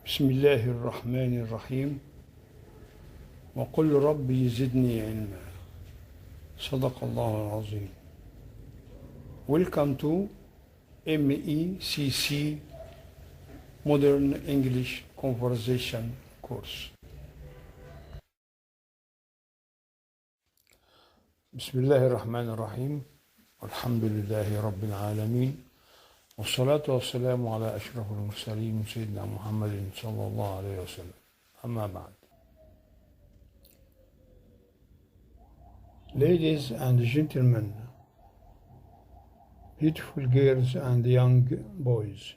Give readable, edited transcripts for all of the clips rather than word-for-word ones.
بسم الله الرحمن الرحيم وقل ربي زدني علما صدق الله العظيم. Welcome to MECC Modern English Conversation Course. بسم الله الرحمن الرحيم والحمد لله رب العالمين والصلاة والسلام على أشرف المرسلين سيدنا محمد صلى الله عليه وسلم. أما بعد. Ladies and gentlemen, beautiful girls and young boys,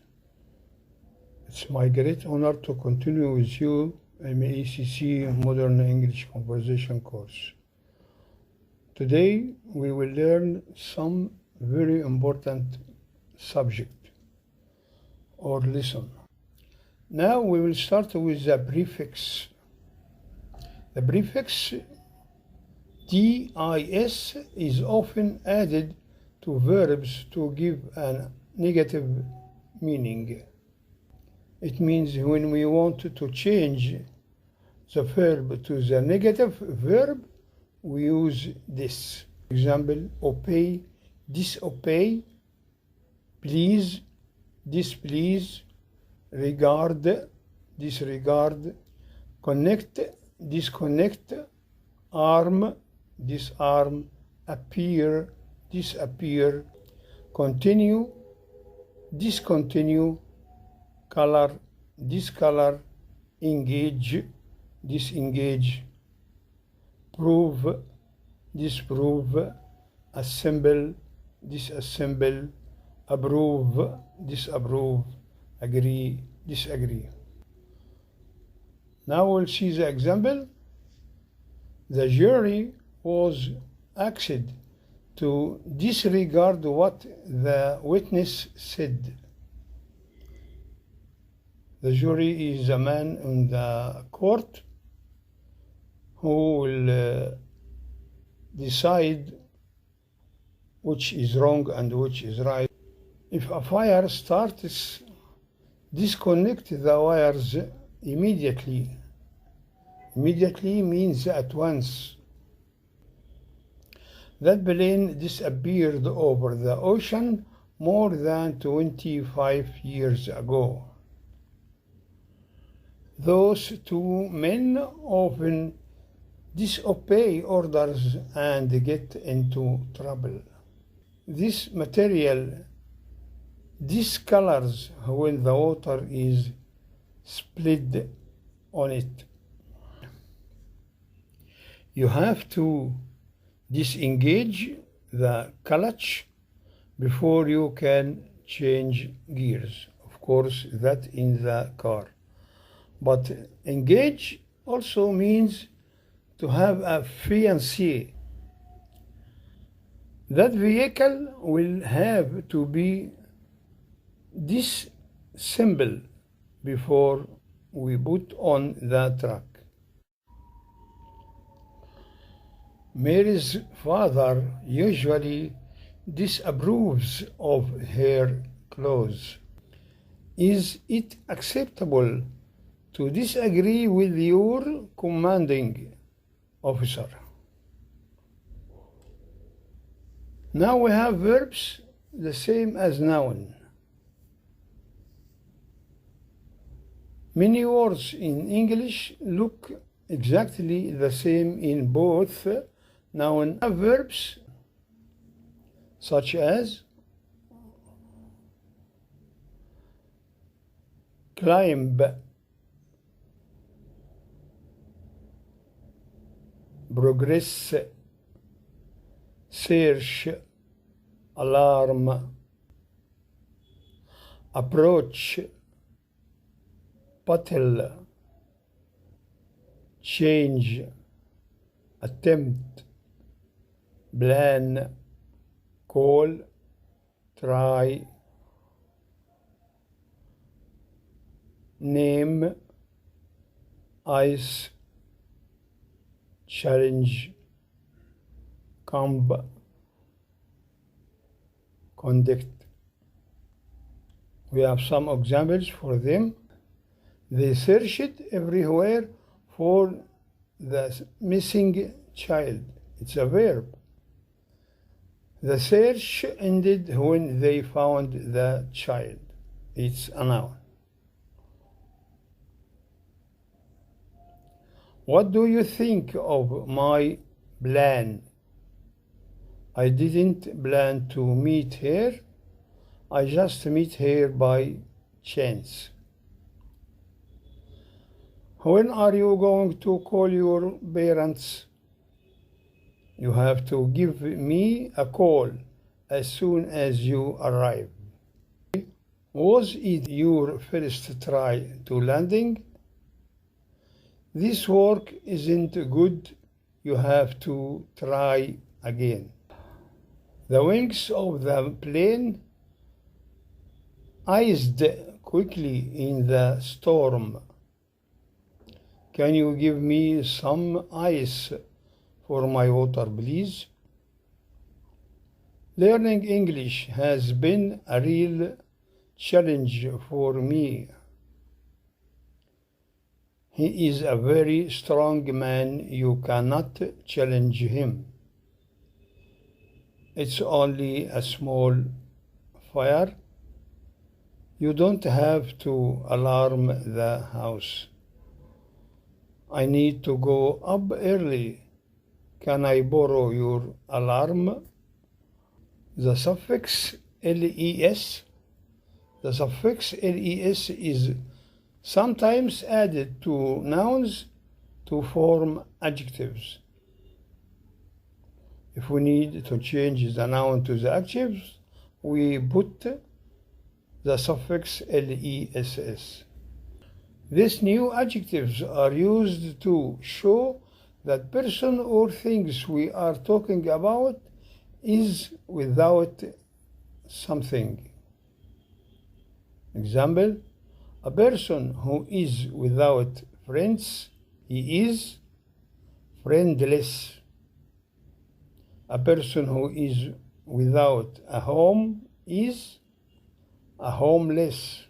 it's my great honor to continue with you MECC Modern English Conversation course. Today we will learn some very important subject or lesson. Now we will start with the prefix. The prefix DIS is often added to verbs to give a negative meaning. It means when we want to change the verb to the negative verb, we use this. For example, obey, disobey, please, displease, regard, disregard, connect, disconnect, arm, disarm, appear, disappear, continue, discontinue, color, discolor, engage, disengage, prove, disprove, assemble, disassemble, approve, disapprove, agree, disagree. Now we'll see the example. The jury was asked to disregard what the witness said. The jury is a man in the court who will decide which is wrong and which is right. If a fire starts, disconnect the wires immediately. Immediately means at once. That plane disappeared over the ocean more than 25 years ago. Those two men often disobey orders and get into trouble. This material discolors when the water is spilled on it. You have to disengage the clutch before you can change gears. Of course, that in the car. But engage also means to have a fiancé. That vehicle will have to be disassembled before we put on the truck. Mary's father usually disapproves of her clothes. Is it acceptable to disagree with your commanding officer? Now we have verbs the same as noun. Many words in English look exactly the same in both noun and verbs, such as climb, progress, search, alarm, approach, battle, change, attempt, plan, call, try, name, ice, challenge, comb, conduct. We have some examples for them. They searched everywhere for the missing child. It's a verb. The search ended when they found the child. It's a noun. What do you think of my plan? I didn't plan to meet her. I just met her by chance. When are you going to call your parents? You have to give me a call as soon as you arrive. Was it your first try to landing? This work isn't good. You have to try again. The wings of the plane iced quickly in the storm. Can you give me some ice for my water, please? Learning English has been a real challenge for me. He is a very strong man. You cannot challenge him. It's only a small fire. You don't have to alarm the house. I need to go up early. Can I borrow your alarm? The suffix les is sometimes added to nouns to form adjectives. If we need to change the noun to the adjectives, we put the suffix less. These new adjectives are used to show that person or things we are talking about is without something. Example, a person who is without friends, he is friendless. A person who is without a home is a homeless.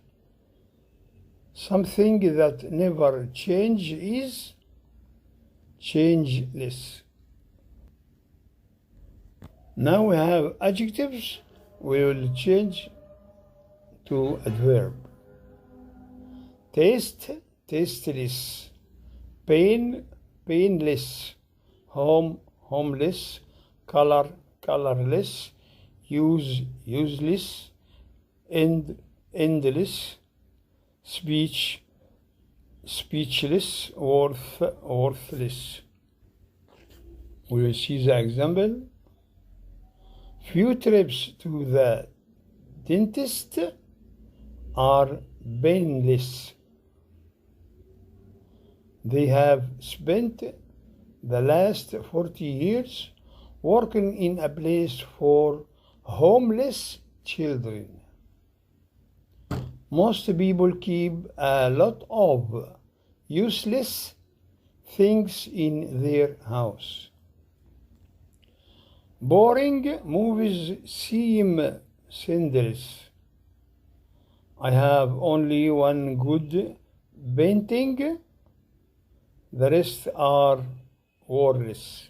Something that never changes is changeless. Now we have adjectives. We will change to adverb. Taste, tasteless. Pain, painless. Home, homeless. Color, colorless. Use, useless. End, endless. Speech, speechless. Worth, worthless. We will see the example. Few trips to the dentist are painless. They have spent the last 40 years working in a place for homeless children. Most people keep a lot of useless things in their house. Boring movies seem senseless. I have only one good painting. The rest are worthless.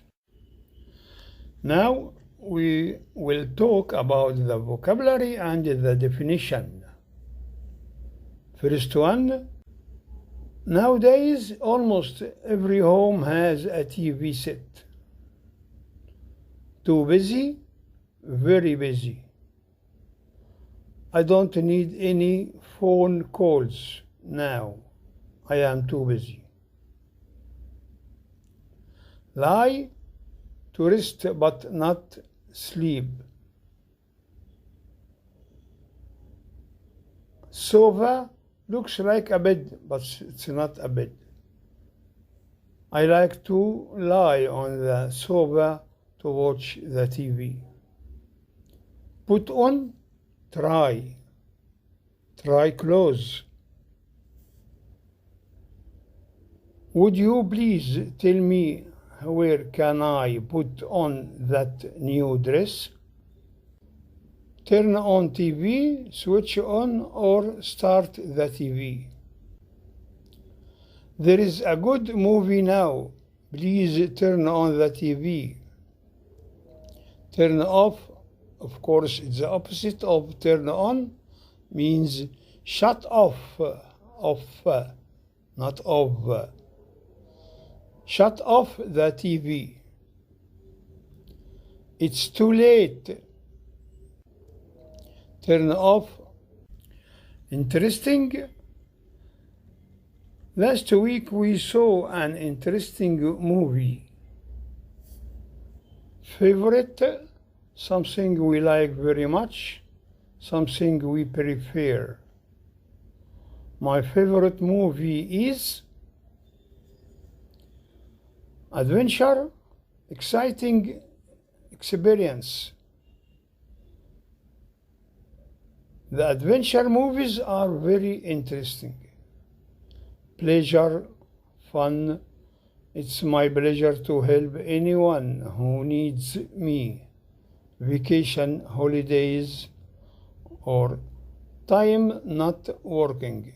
Now we will talk about the vocabulary and the definition. First one, nowadays almost every home has a TV set. Too busy, very busy. I don't need any phone calls now. I am too busy. Lie, to rest but not sleep. Sofa looks like a bed, but it's not a bed. I like to lie on the sofa to watch the TV. Put on, try. Try clothes. Would you please tell me where can I put on that new dress? Turn on TV, switch on or start the TV. There is a good movie now. Please turn on the TV. Turn off, of course, it's the opposite of turn on, means shut off, not off. Shut off the TV. It's too late. Turn off. Interesting. Last week we saw an interesting movie. Favorite, something we like very much, something we prefer. My favorite movie is adventure, exciting experience. The adventure movies are very interesting. Pleasure, fun. It's my pleasure to help anyone who needs me. Vacation, holidays, or time not working.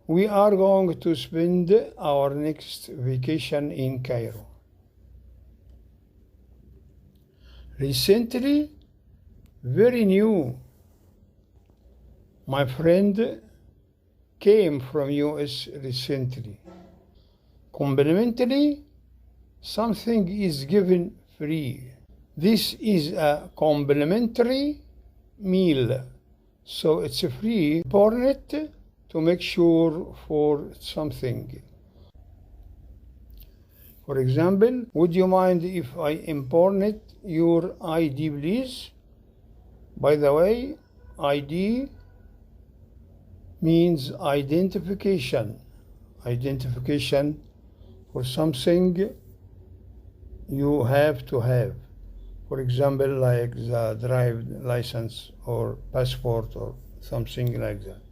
We are going to spend our next vacation in Cairo. Recently, very new. My friend came from US recently. Complimentary, something is given free. This is a complimentary meal, so it's free. Important to make sure for something. For example, would you mind if I import your ID, please? By the way, ID means identification. Identification for something you have to have. For example, like the driver's license or passport or something like that.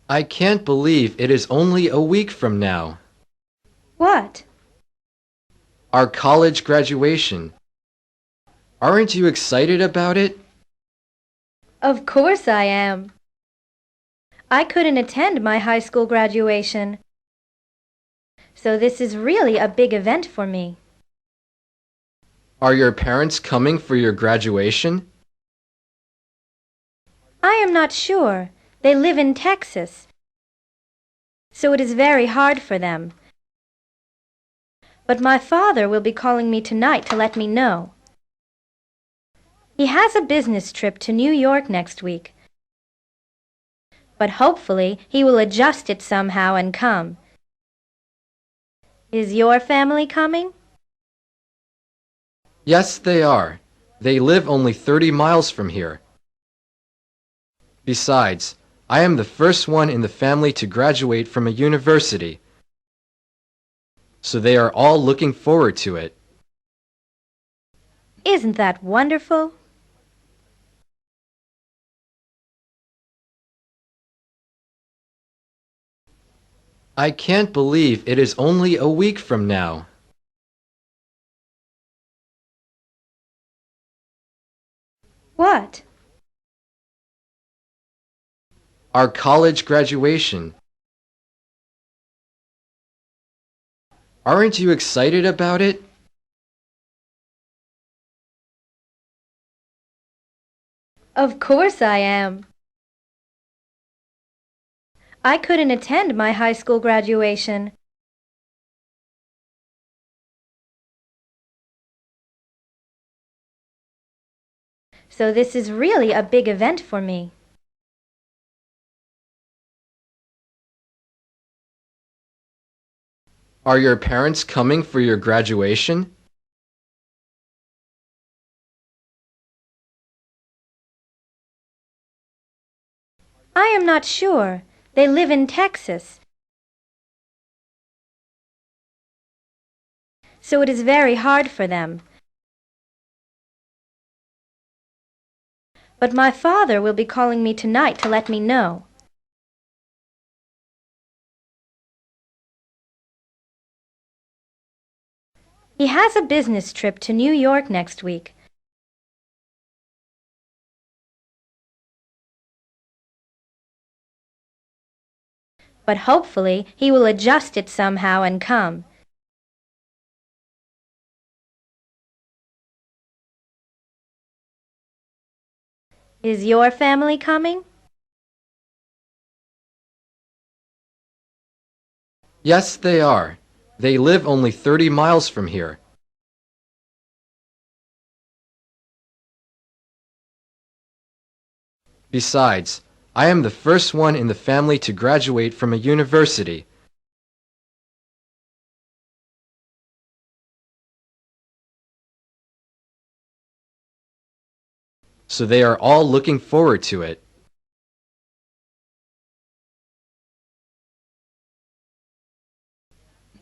I can't believe it is only a week from now. What? Our college graduation. Aren't you excited about it? Of course I am. I couldn't attend my high school graduation, so this is really a big event for me. Are your parents coming for your graduation? I am not sure. They live in Texas, so it is very hard for them. But my father will be calling me tonight to let me know. He has a business trip to New York next week, but hopefully he will adjust it somehow and come. Is your family coming? Yes, they are. They live only 30 miles from here. Besides, I am the first one in the family to graduate from a university, so they are all looking forward to it. Isn't that wonderful? I can't believe it is only a week from now. What? Our college graduation. Aren't you excited about it? Of course I am. I couldn't attend my high school graduation, so this is really a big event for me. Are your parents coming for your graduation? I am not sure. They live in Texas, so it is very hard for them. But my father will be calling me tonight to let me know. He has a business trip to New York next week, but hopefully he will adjust it somehow and come. Is your family coming? Yes, they are. They live only 30 miles from here. Besides, I am the first one in the family to graduate from a university. So they are all looking forward to it.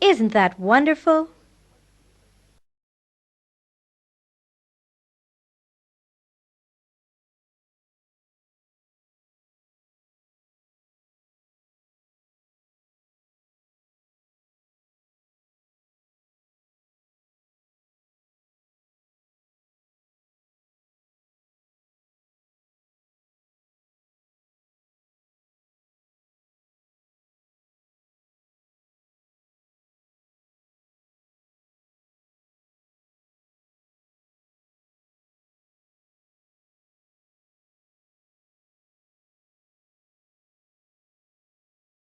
Isn't that wonderful?